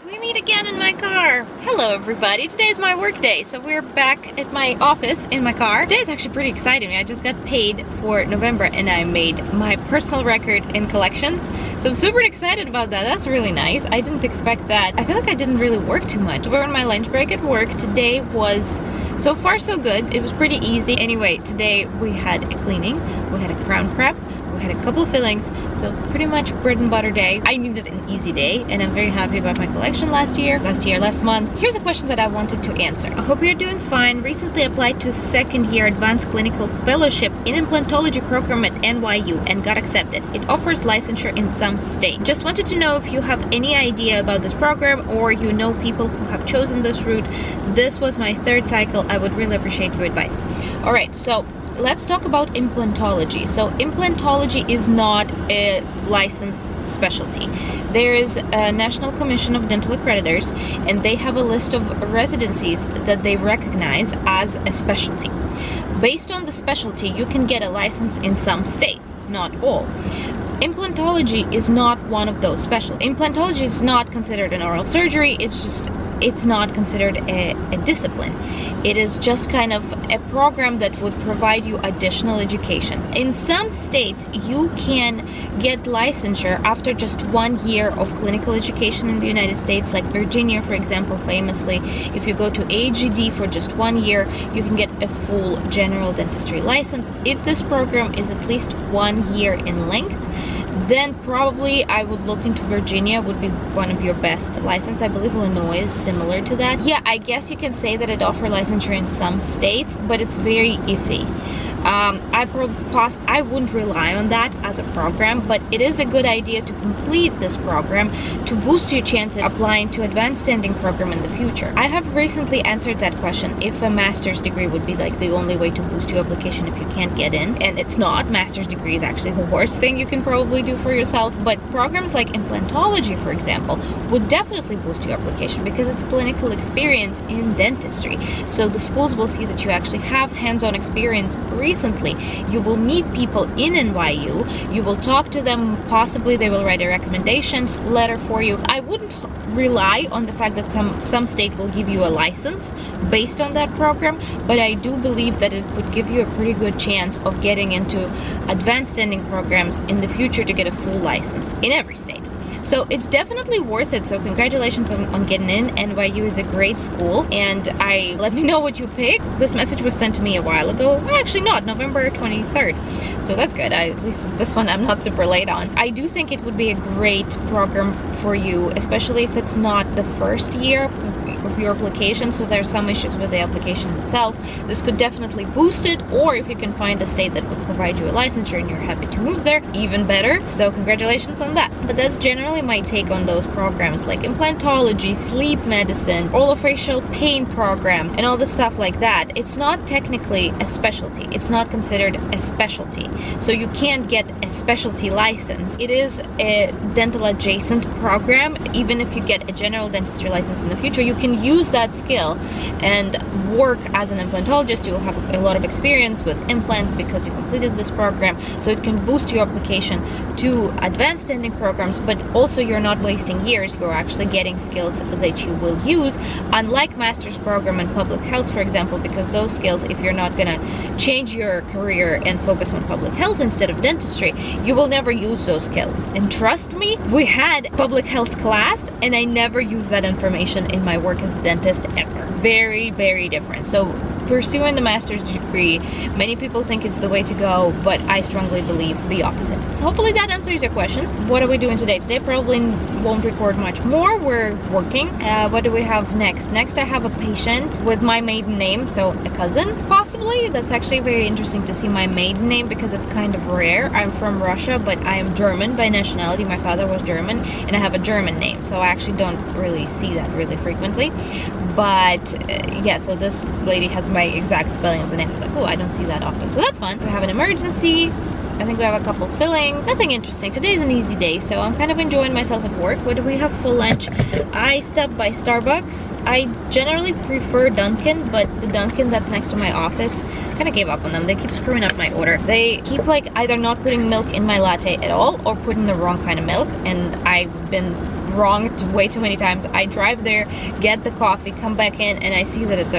We meet again in my car. Hello everybody, today is my work day, so we're back at my office in my car. Today is actually pretty exciting. I just got paid for November and I made my personal record in collections. So I'm super excited about that. That's really nice. I didn't expect that. I feel like I didn't really work too much. We're on my lunch break at work. Today was so far so good. It was pretty easy. Anyway, today we had a cleaning, we had a crown prep, we had a couple of fillings, so pretty much bread and butter day. I needed an easy day and I'm very happy about my collection last month. Here's a question that I wanted to answer. I hope you're doing fine. Recently applied to second year advanced clinical fellowship in implantology program at NYU and got accepted. It offers licensure in some states. Just wanted to know if you have any idea about this program or you know people who have chosen this route. This was my third cycle. I would really appreciate your advice. All right, so let's talk about implantology. So implantology is not a licensed specialty. There is a National Commission of Dental Accreditors and they have a list of residencies that they recognize as a specialty. Based on the specialty, you can get a license in some states, not all. Implantology is not one of those specialties. Implantology is not considered an oral surgery. It's not considered a discipline. It is just kind of a program that would provide you additional education. In some states, you can get licensure after just 1 year of clinical education in the United States, like Virginia, for example, famously. If you go to AGD for just 1 year, you can get a full general dentistry license. If this program is at least 1 year in length, then probably I would look into Virginia, would be one of your best license. I believe Illinois is similar to that. Yeah, I guess you can say that it offers licensure in some states, but it's very iffy. I wouldn't rely on that as a program, but it is a good idea to complete this program to boost your chance at applying to advanced standing program in the future. I have recently answered that question if a master's degree would be like the only way to boost your application if you can't get in, and it's not. Master's degree is actually the worst thing you can probably do for yourself, but programs like implantology, for example, would definitely boost your application because it's clinical experience in dentistry. So the schools will see that you actually have hands-on experience recently. You will meet people in NYU, you will talk to them, possibly they will write a recommendations letter for you. I wouldn't rely on the fact that some state will give you a license based on that program, but I do believe that it could give you a pretty good chance of getting into advanced standing programs in the future to get a full license in every state. So it's definitely worth it. So congratulations on getting in. NYU is a great school, and let me know what you pick. This message was sent to me a while ago. Well, actually not, November 23rd. So that's good. At least this one I'm not super late on. I do think it would be a great program for you, especially if it's not the first year of your application, so there's some issues with the application itself. This could definitely boost it, or if you can find a state that would provide you a licensure and you're happy to move there, even better. So congratulations on that. But that's generally my take on those programs like implantology, sleep medicine, orofacial pain program, and all the stuff like that. It's not technically a specialty. It's not considered a specialty. So you can't get a specialty license. It is a dental adjacent program. Even if you get a general dentistry license in the future, you can use that skill and work as an implantologist. You will have a lot of experience with implants because you completed this program, so it can boost your application to advanced standing programs, but also you're not wasting years. You're actually getting skills that you will use, unlike master's program in public health, for example, because those skills, if you're not gonna change your career and focus on public health instead of dentistry, you will never use those skills. And trust me, we had public health class and I never used that information in my work as a dentist ever. Very, very different. So pursuing the master's degree, many people think it's the way to go, but I strongly believe the opposite. So hopefully that answers your question. What are we doing today? Today probably won't record much more. We're working. What do we have next? Next I have a patient with my maiden name, so a cousin possibly. That's actually very interesting to see my maiden name because it's kind of rare. I'm from Russia, but I am German by nationality. My father was German and I have a German name, so I actually don't really see that really frequently. But yeah, so this lady has my exact spelling of the name. I was like, oh, I don't see that often, so that's fun. We have an emergency. I think we have a couple filling. Nothing interesting. Today's an easy day, so I'm kind of enjoying myself at work. What do we have for lunch? I stopped by Starbucks. I generally prefer Dunkin', but the Dunkin' that's next to my office kind of gave up on them. They keep screwing up my order. They keep like either not putting milk in my latte at all or putting the wrong kind of milk, and I've been wronged way too many times. I drive there, get the coffee, come back in, and I see that it's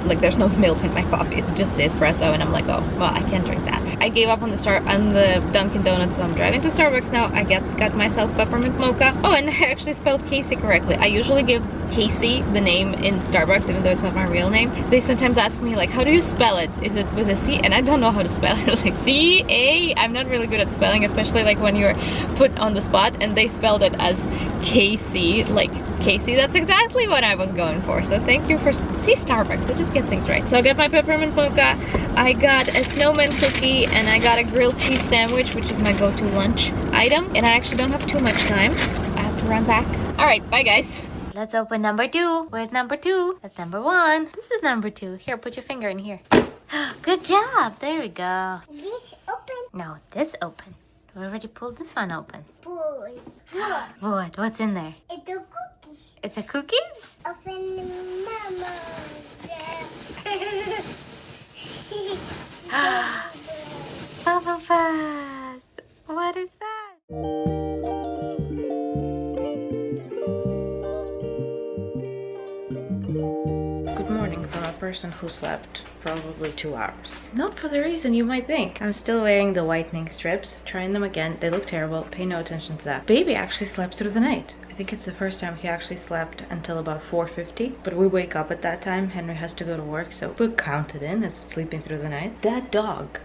like there's no milk in my coffee. It's just the espresso, and I'm like, oh, well, I can't drink that. I gave up on the Dunkin' Donuts, so I'm driving to Starbucks now. I got myself peppermint mocha. Oh, and I actually spelled Casey correctly. I usually give Casey the name in Starbucks, even though it's not my real name. They sometimes ask me like, how do you spell it? Is it with a C? And I don't know how to spell it. Like C-A? I'm not really good at spelling, especially like when you're put on the spot, and they spelled it as Casey, like Casey. That's exactly what I was going for. So thank you for Starbucks. They just get things right. So I got my peppermint mocha, I got a snowman cookie, and I got a grilled cheese sandwich, which is my go-to lunch item. And I actually don't have too much time. I have to run back. All right, bye guys. Let's open number 2. Where's number 2? That's number 1. This is number 2. Here, put your finger in here. Good job. There we go. This open? No, this open. We already pulled this one open. Pull. What? What's in there? It's a cookies. It's a cookies? Open mama. Bubble bath. What is that? Good morning from a person who slept probably 2 hours. Not for the reason you might think. I'm still wearing the whitening strips, trying them again. They look terrible. Pay no attention to that. Baby actually slept through the night. I think it's the first time he actually slept until about 4:50, but we wake up at that time. Henry has to go to work, so we're counted in as sleeping through the night. That dog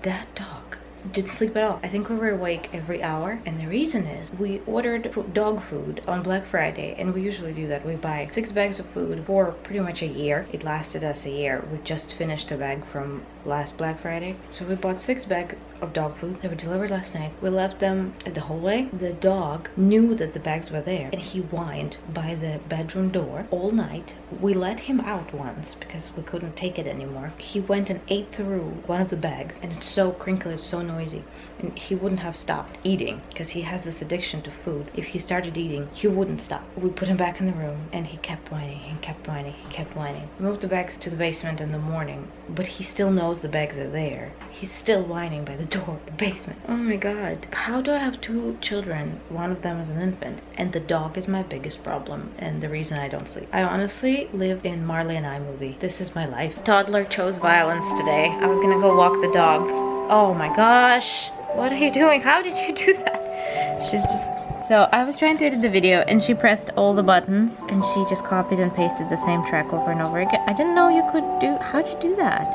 didn't sleep at all. I think we were awake every hour, and the reason is we ordered dog food on Black Friday, and we usually do that. We buy 6 bags of food for pretty much a year. It lasted us a year. We just finished a bag from last Black Friday, so we bought 6 bags of dog food. They were delivered last night. We left them at the hallway. The dog knew that the bags were there, and he whined by the bedroom door all night. We let him out once because we couldn't take it anymore. He went and ate through one of the bags, and it's so crinkly, it's so noisy, and he wouldn't have stopped eating because he has this addiction to food. If he started eating, he wouldn't stop. We put him back in the room, and he kept whining and kept whining. He kept whining. We moved the bags to the basement in the morning, but he still knows the bags are there. He's still whining by the door of the basement. Oh my god. How do I have 2 children? One of them is an infant, and the dog is my biggest problem and the reason I don't sleep. I honestly live in Marley and I movie. This is my life. Toddler chose violence today. I was gonna go walk the dog. Oh my gosh. What are you doing? How did you do that? She's just... So I was trying to edit the video, and she pressed all the buttons, and she just copied and pasted the same track over and over again. I didn't know you could do... How'd you do that?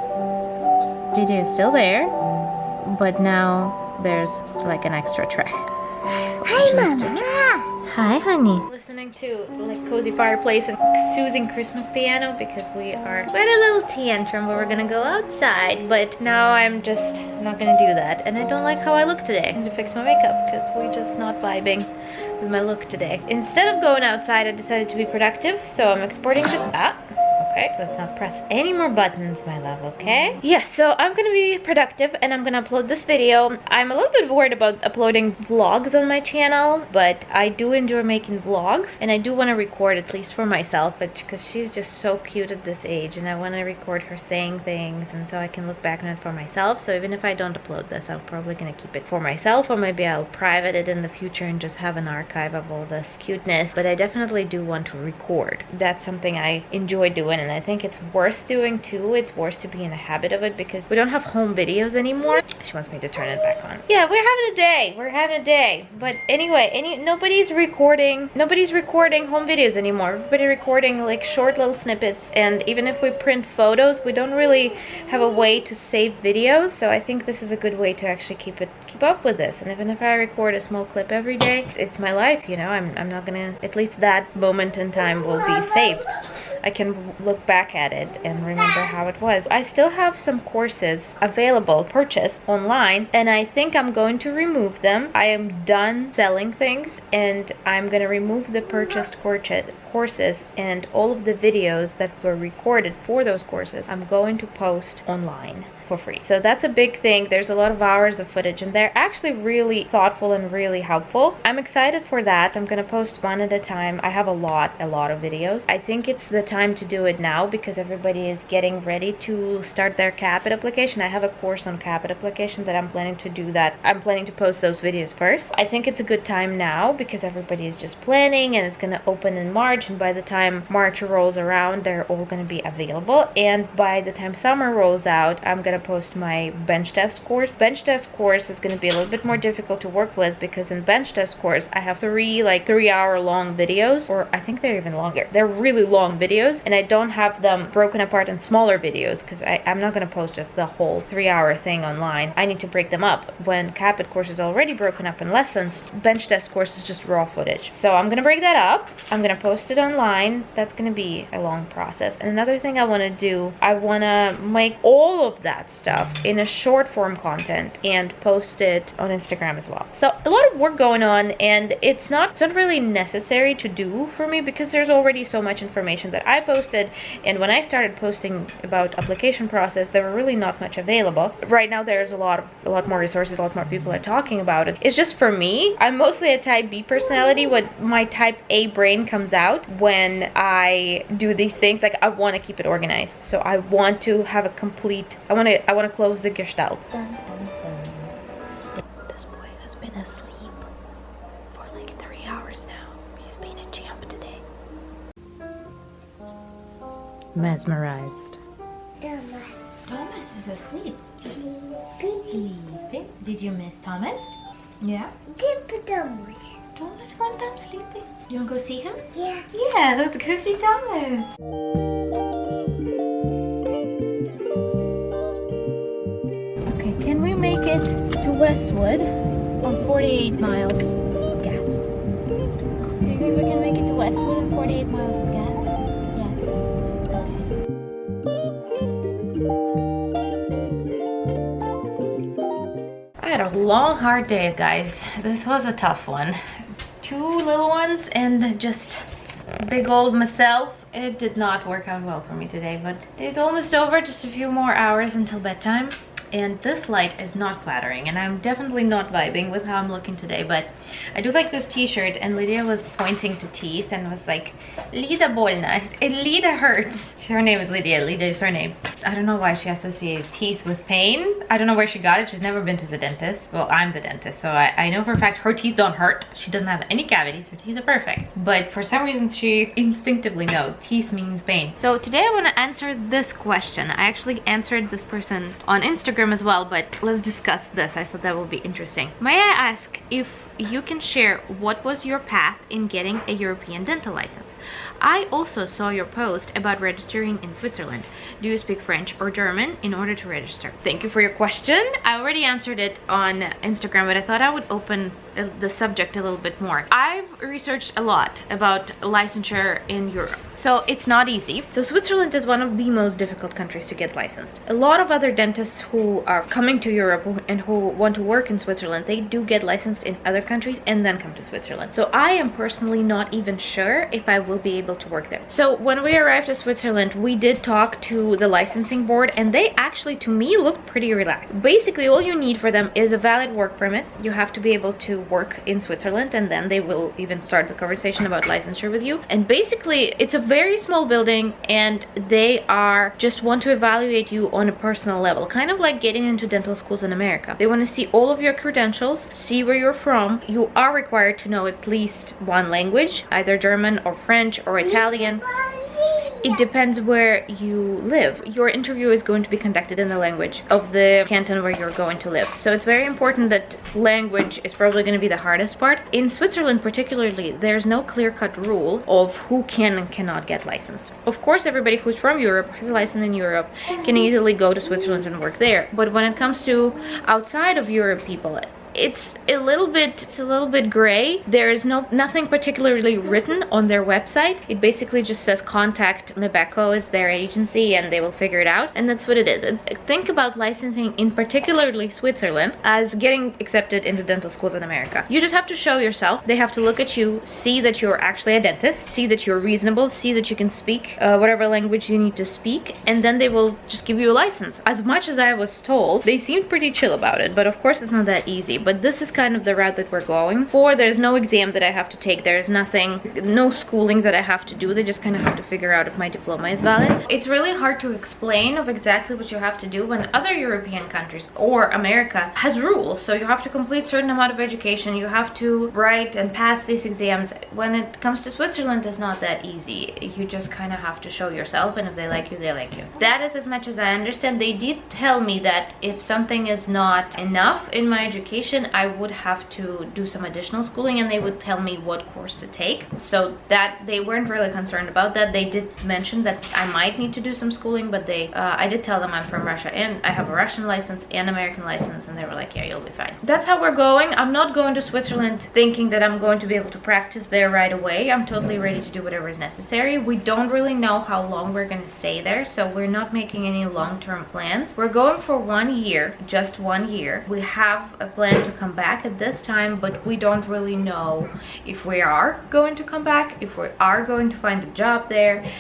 Video is still there, but now there's like an extra track. Hi, Mama. Hi, honey. Listening to like cozy fireplace and soothing Christmas piano because we had a little tantrum where we're gonna go outside, but now I'm just not gonna do that, and I don't like how I look today. I need to fix my makeup because we're just not vibing with my look today. Instead of going outside, I decided to be productive, so I'm exporting the okay, let's not press any more buttons, my love, okay? Yes, so I'm gonna be productive and I'm gonna upload this video. I'm a little bit worried about uploading vlogs on my channel, but I do enjoy making vlogs, and I do want to record, at least for myself, because she's just so cute at this age, and I want to record her saying things, and so I can look back on it for myself. So even if I don't upload this, I'm probably gonna keep it for myself, or maybe I'll private it in the future and just have an archive of all this cuteness. But I definitely do want to record. That's something I enjoy doing, and I think it's worth doing too. It's worth to be in the habit of it because we don't have home videos anymore. She wants me to turn it back on. Yeah, we're having a day. We're having a day. But anyway, nobody's recording home videos anymore. Everybody recording like short little snippets, and even if we print photos, we don't really have a way to save videos. So I think this is a good way to actually keep up with this. And even if I record a small clip every day, it's my life, you know. I'm not gonna, at least that moment in time will be saved. I can look back at it and remember how it was. I still have some courses available, purchased online, and I think I'm going to remove them. I am done selling things, and I'm going to remove the purchased courses, and all of the videos that were recorded for those courses I'm going to post online for free. So that's a big thing. There's a lot of hours of footage and they're actually really thoughtful and really helpful. I'm excited for that. I'm gonna post one at a time. I have a lot of videos. I think it's the time to do it now because everybody is getting ready to start their CAPIT application. I have a course on CAPIT application that I'm planning to do that. I'm planning to post those videos first. I think it's a good time now because everybody is just planning and it's gonna open in March, and by the time March rolls around, they're all gonna be available. And by the time summer rolls out, I'm gonna post my bench test course. Bench test course is going to be a little bit more difficult to work with because in bench test course I have 3 long videos, or I think they're even longer. They're really long videos and I don't have them broken apart in smaller videos because I'm not going to post just the whole 3-hour thing online. I need to break them up. When CAPIT course is already broken up in lessons, bench test course is just raw footage. So I'm going to break that up. I'm going to post it online. That's going to be a long process. And another thing I want to do, I want to make all of that stuff in a short form content and post it on Instagram as well. So a lot of work going on, and it's not really necessary to do for me because there's already so much information that I posted, and when I started posting about application process there were really not much available. Right now there's a lot more resources, a lot more people are talking about it. It's just for me, I'm mostly a type B personality. What my type A brain comes out when I do these things, like I want to keep it organized. So I want to have a complete, I want to close the gestalt. This boy has been asleep for like 3 hours now. He's been a champ today. Mesmerized. Thomas is asleep. Sleeping. Did you miss Thomas? Yeah? Thomas one time sleeping. You wanna go see him? Yeah. Yeah, let's go see Thomas. Okay, can we make it to Westwood on 48 miles of gas? Do you think we can make it to Westwood on 48 miles of gas? Yes. Okay. I had a long, hard day, guys. This was a tough one. 2 little ones and just big old myself. It did not work out well for me today, but day's almost over. Just a few more hours until bedtime. And this light is not flattering, and I'm definitely not vibing with how I'm looking today, but I do like this t-shirt, and Lydia was pointing to teeth and was like, Lida bolna, Lida hurts. Her name is Lydia, Lydia is her name. I don't know why she associates teeth with pain. I don't know where she got it. She's never been to the dentist. Well, I'm the dentist, so I know for a fact her teeth don't hurt. She doesn't have any cavities, her teeth are perfect. But for some reason she instinctively knows teeth means pain. So today I want to answer this question. I actually answered this person on Instagram as well, but let's discuss this. I thought that would be interesting. May I ask if you can share what was your path in getting a European dental license? I also saw your post about registering in Switzerland. Do you speak French or German in order to register? Thank you for your question. I already answered it on Instagram, but I thought I would open the subject a little bit more. I've researched a lot about licensure in Europe, so it's not easy. So Switzerland is one of the most difficult countries to get licensed. A lot of other dentists who are coming to Europe and who want to work in Switzerland, they do get licensed in other countries and then come to Switzerland. So I am personally not even sure if I will be able to work there. So when we arrived at Switzerland, we did talk to the licensing board, and they actually, to me, looked pretty relaxed. Basically, all you need for them is a valid work permit. You have to be able to work in Switzerland, and then they will even start the conversation about licensure with you. And basically, it's a very small building, and they are just want to evaluate you on a personal level, kind of like getting into dental schools in America. They want to see all of your credentials, see where you're from. You are required to know at least one language, either German or French or Italian. It depends where you live. Your interview is going to be conducted in the language of the canton where you're going to live. So it's very important that language is probably going to be the hardest part. In Switzerland particularly, there's no clear-cut rule of who can and cannot get licensed. Of course, everybody who's from Europe, has a license in Europe, can easily go to Switzerland and work there. But when it comes to outside of Europe people, it's a little bit gray. There is nothing particularly written on their website. It basically just says contact Mebeco is their agency and they will figure it out, and that's what it is. And think about licensing in particularly Switzerland as getting accepted into dental schools in America. You just have to show yourself. They have to look at you, see that you're actually a dentist, see that you're reasonable, see that you can speak whatever language you need to speak, and then they will just give you a license. As much as I was told, they seemed pretty chill about it, but of course it's not that easy. But this is kind of the route that we're going for. There's no exam that I have to take. There's no schooling that I have to do. They just kind of have to figure out if my diploma is valid. It's really hard to explain of exactly what you have to do when other European countries or America has rules. So you have to complete a certain amount of education. You have to write and pass these exams. When it comes to Switzerland, it's not that easy. You just kind of have to show yourself, and if they like you, they like you. That is as much as I understand. They did tell me that if something is not enough in my education, I would have to do some additional schooling, and they would tell me what course to take. So that they weren't really concerned about that. They did mention that I might need to do some schooling, but I did tell them I'm from Russia and I have a Russian license and American license, and they were like, yeah, you'll be fine. That's how we're going. I'm not going to Switzerland thinking that I'm going to be able to practice there right away. I'm totally ready to do whatever is necessary. We don't really know how long we're going to stay there, so we're not making any long-term plans. We're going for 1 year, just 1 year. We have a plan to come back at this time, but we don't really know if we are going to come back, if we are going to find a job there,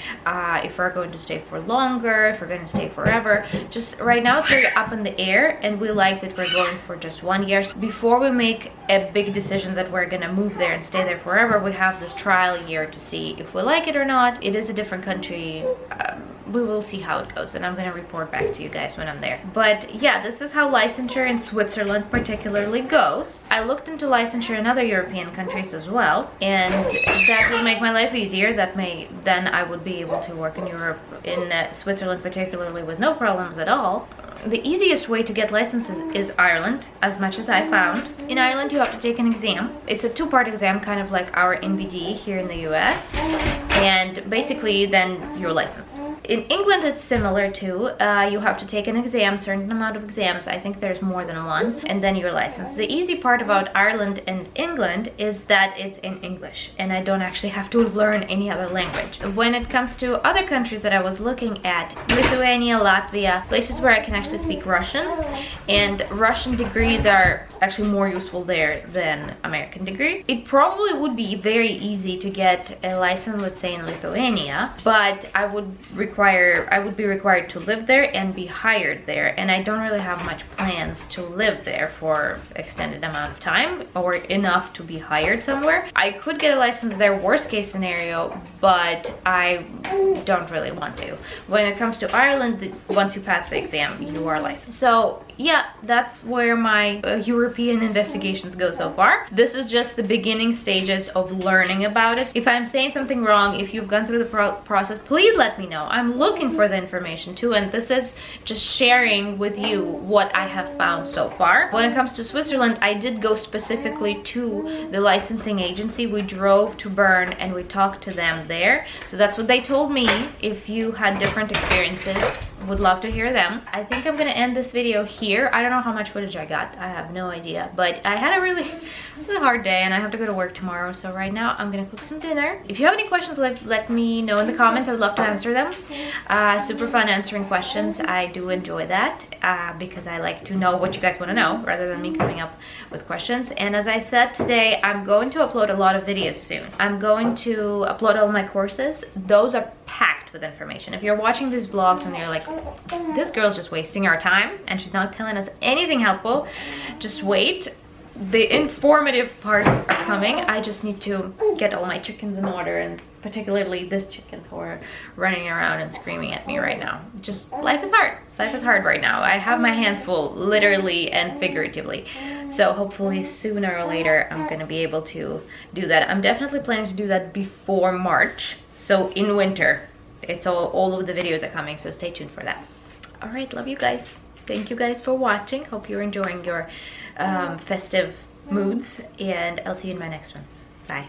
if we're going to stay for longer, if we're going to stay forever. Just right now it's very up in the air, and we like that we're going for just 1 year. So before we make a big decision that we're gonna move there and stay there forever, we have this trial year to see if we like it or not. It is a different country. We will see how it goes, and I'm gonna report back to you guys when I'm there. But yeah, this is how licensure in Switzerland particularly goes. I looked into licensure in other European countries as well, and that will make my life easier. Then I would be able to work in Europe, in Switzerland particularly, with no problems at all. The easiest way to get licenses is Ireland, as much as I found. In Ireland, you have to take an exam. It's a two-part exam, kind of like our NBD here in the US, and basically then you're licensed. In England, it's similar too. You have to take an exam, certain amount of exams. I think there's more than one, and then you're licensed. The easy part about Ireland and England is that it's in English, and I don't actually have to learn any other language. When it comes to other countries that I was looking at, Lithuania, Latvia, places where I can actually speak Russian, and Russian degrees are actually more useful there than American degree. It probably would be very easy to get a license, let's say in Lithuania, but I would be required to live there and be hired there, and I don't really have much plans to live there for extended amount of time or enough to be hired somewhere. I could get a license there, worst case scenario, but I don't really want to. When it comes to Ireland, once you pass the exam, you are licensed. So yeah, that's where my European investigations go so far. This is just the beginning stages of learning about it. If I'm saying something wrong, if you've gone through the process, please let me know. I'm looking for the information too, and this is just sharing with you what I have found so far. When it comes to Switzerland, I did go specifically to the licensing agency. We drove to Bern and we talked to them there. So that's what they told me. If you had different experiences, would love to hear them. I think I'm gonna end this video here. I don't know how much footage I got. I have no idea, but I had a really hard day and I have to go to work tomorrow. So right now I'm gonna cook some dinner. If you have any questions, let me know in the comments. I would love to answer them. Super fun answering questions. I do enjoy that because I like to know what you guys want to know rather than me coming up with questions. And as I said today, I'm going to upload a lot of videos soon. I'm going to upload all my courses. Those are packed with information. If you're watching these vlogs and you're like, this girl's just wasting our time and she's not telling us anything helpful, just wait. The informative parts are coming. I just need to get all my chickens in order, and particularly this chickens who are running around and screaming at me right now. Just life is hard. Life is hard right now. I have my hands full, literally and figuratively. So hopefully sooner or later I'm gonna be able to do that. I'm definitely planning to do that before March. So in winter, it's all of the videos are coming, so stay tuned for that. All right, love you guys. Thank you guys for watching. Hope you're enjoying your festive moods, and I'll see you in my next one. Bye.